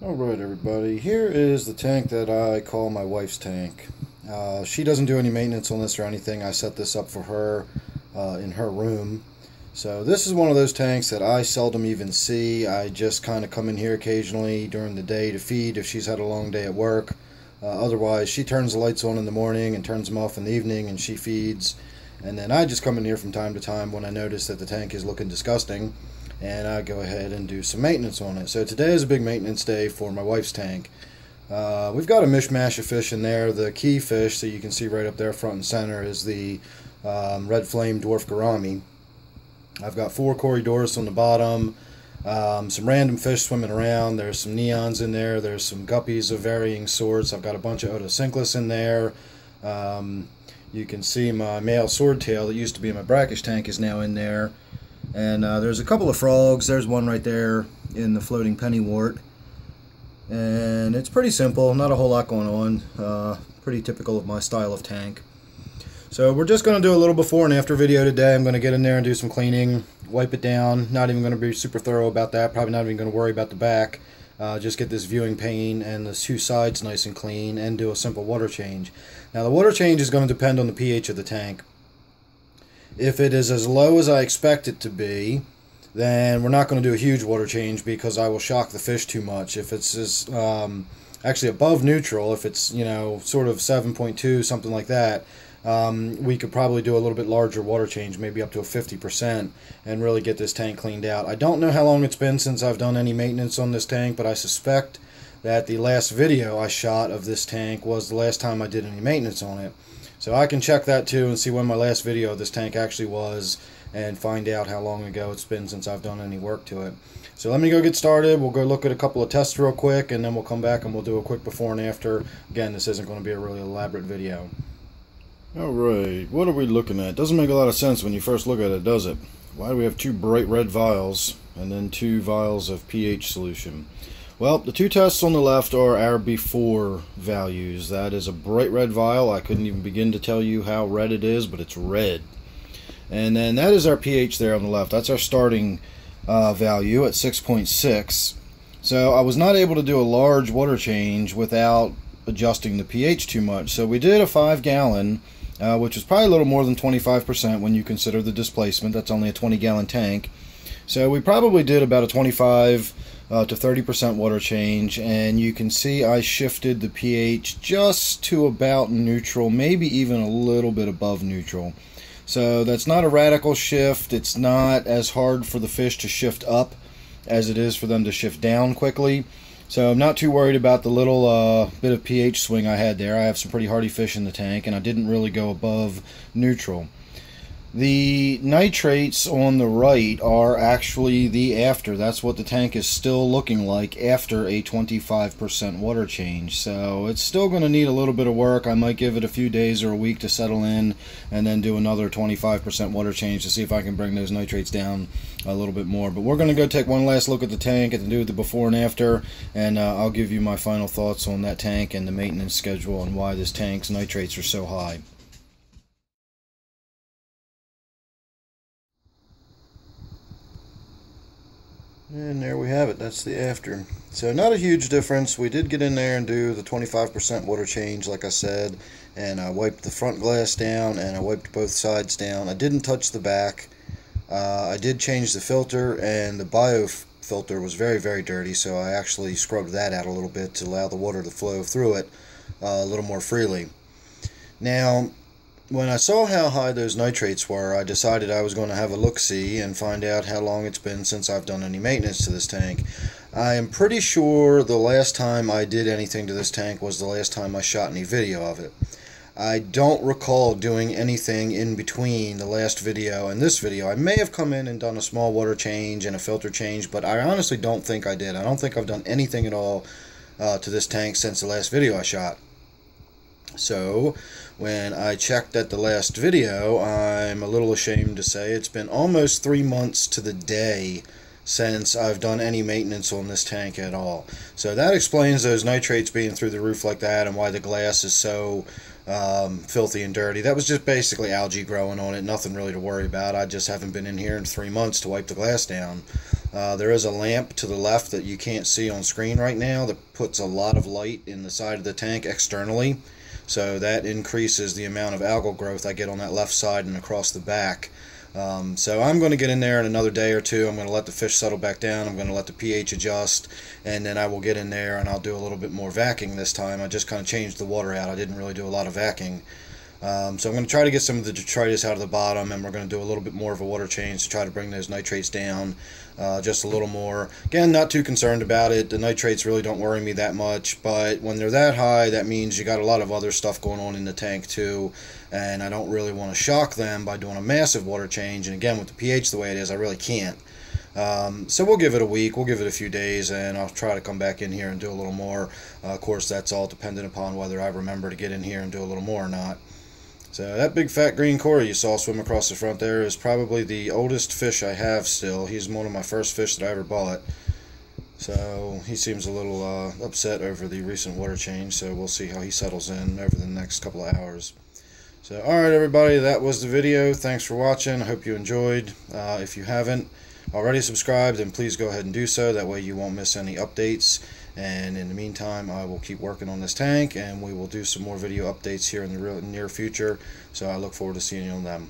Alright everybody, here is the tank that I call my wife's tank. She doesn't do any maintenance on this or anything. I set this up for her in her room. So this is one of those tanks that I seldom even see. I just kind of come in here occasionally during the day to feed if she's had a long day at work. Otherwise, she turns the lights on in the morning and turns them off in the evening, and she feeds. And then I just come in here from time to time when I notice that the tank is looking disgusting, and I go ahead and do some maintenance on it. So today is a big maintenance day for my wife's tank. We've got a mishmash of fish in there. The key fish that you can see right up there front and center is the red flame dwarf gourami. I've got 4 corydoras on the bottom, some random fish swimming around. There's some neons in there. There's some guppies of varying sorts. I've got a bunch of otocinclus in there. You can see my male swordtail that used to be in my brackish tank is now in there. And there's a couple of frogs. There's one right there in the floating pennywort. And it's pretty simple, not a whole lot going on. Pretty typical of my style of tank. So we're just going to do a little before and after video today. I'm going to get in there and do some cleaning, wipe it down. Not even going to be super thorough about that. Probably not even going to worry about the back. Just get this viewing pane and the 2 sides nice and clean and do a simple water change. Now the water change is going to depend on the pH of the tank. If it is as low as I expect it to be, then we're not going to do a huge water change because I will shock the fish too much. If it's actually above neutral, if it's, you know, sort of 7.2, something like that, we could probably do a little bit larger water change, maybe up to a 50%, and really get this tank cleaned out. I don't know how long it's been since I've done any maintenance on this tank, but I suspect that the last video I shot of this tank was the last time I did any maintenance on it. So I can check that too and see when my last video of this tank actually was and find out how long ago it's been since I've done any work to it. So let me go get started. We'll go look at a couple of tests real quick, and then we'll come back and we'll do a quick before and after. Again, this isn't going to be a really elaborate video. Alright, what are we looking at? Doesn't make a lot of sense when you first look at it, does it? Why do we have 2 bright red vials and then 2 vials of pH solution? Well, the 2 tests on the left are our before values. That is a bright red vial. I couldn't even begin to tell you how red it is, but it's red. And then that is our pH there on the left. That's our starting value at 6.6. So I was not able to do a large water change without adjusting the pH too much. So we did a 5-gallon, which is probably a little more than 25% when you consider the displacement. That's only a 20-gallon tank. So we probably did about a 25 to 30% water change, and you can see I shifted the pH just to about neutral, maybe even a little bit above neutral. So that's not a radical shift. It's not as hard for the fish to shift up as it is for them to shift down quickly. So I'm not too worried about the little bit of pH swing I had there. I have some pretty hardy fish in the tank, and I didn't really go above neutral. The nitrates on the right are actually the after. That's what the tank is still looking like after a 25% water change. So it's still going to need a little bit of work. I might give it a few days or a week to settle in, and then do another 25% water change to see if I can bring those nitrates down a little bit more. But we're going to go take one last look at the tank and do the before and after, and I'll give you my final thoughts on that tank and the maintenance schedule and why this tank's nitrates are so high. And there we have it. That's the after. So not a huge difference. We did get in there and do the 25% water change, like I said, and I wiped the front glass down and I wiped both sides down. I didn't touch the back. I did change the filter, and the biofilter was very, very dirty, so I actually scrubbed that out a little bit to allow the water to flow through it a little more freely. Now, when I saw how high those nitrates were, I decided I was going to have a look-see and find out how long it's been since I've done any maintenance to this tank. I am pretty sure the last time I did anything to this tank was the last time I shot any video of it. I don't recall doing anything in between the last video and this video. I may have come in and done a small water change and a filter change, but I honestly don't think I did. I don't think I've done anything at all to this tank since the last video I shot. So when I checked at the last video, I'm a little ashamed to say it's been almost 3 months to the day since I've done any maintenance on this tank at all. So that explains those nitrates being through the roof like that, and why the glass is so filthy and dirty. That was just basically algae growing on it, nothing really to worry about. I just haven't been in here in 3 months to wipe the glass down. There is a lamp to the left that you can't see on screen right now that puts a lot of light in the side of the tank externally. So that increases the amount of algal growth I get on that left side and across the back. So I'm going to get in there in another day or two. I'm going to let the fish settle back down. I'm going to let the pH adjust, and then I will get in there and I'll do a little bit more vacuuming this time. I just kind of changed the water out. I didn't really do a lot of vacuuming. So I'm going to try to get some of the detritus out of the bottom, and we're going to do a little bit more of a water change to try to bring those nitrates down just a little more. Again, not too concerned about it. The nitrates really don't worry me that much, but when they're that high, that means you got a lot of other stuff going on in the tank too, and I don't really want to shock them by doing a massive water change. And again, with the pH the way it is, I really can't. So we'll give it a week, we'll give it a few days, and I'll try to come back in here and do a little more. Of course, that's all dependent upon whether I remember to get in here and do a little more or not. So that big fat green cory you saw swim across the front there is probably the oldest fish I have still. He's one of my first fish that I ever bought. So he seems a little upset over the recent water change, so we'll see how he settles in over the next couple of hours. So alright everybody, that was the video. Thanks for watching. I hope you enjoyed. If you haven't already subscribed, then please go ahead and do so. That way you won't miss any updates. And in the meantime, I will keep working on this tank, and we will do some more video updates here in the near future. So I look forward to seeing you on them.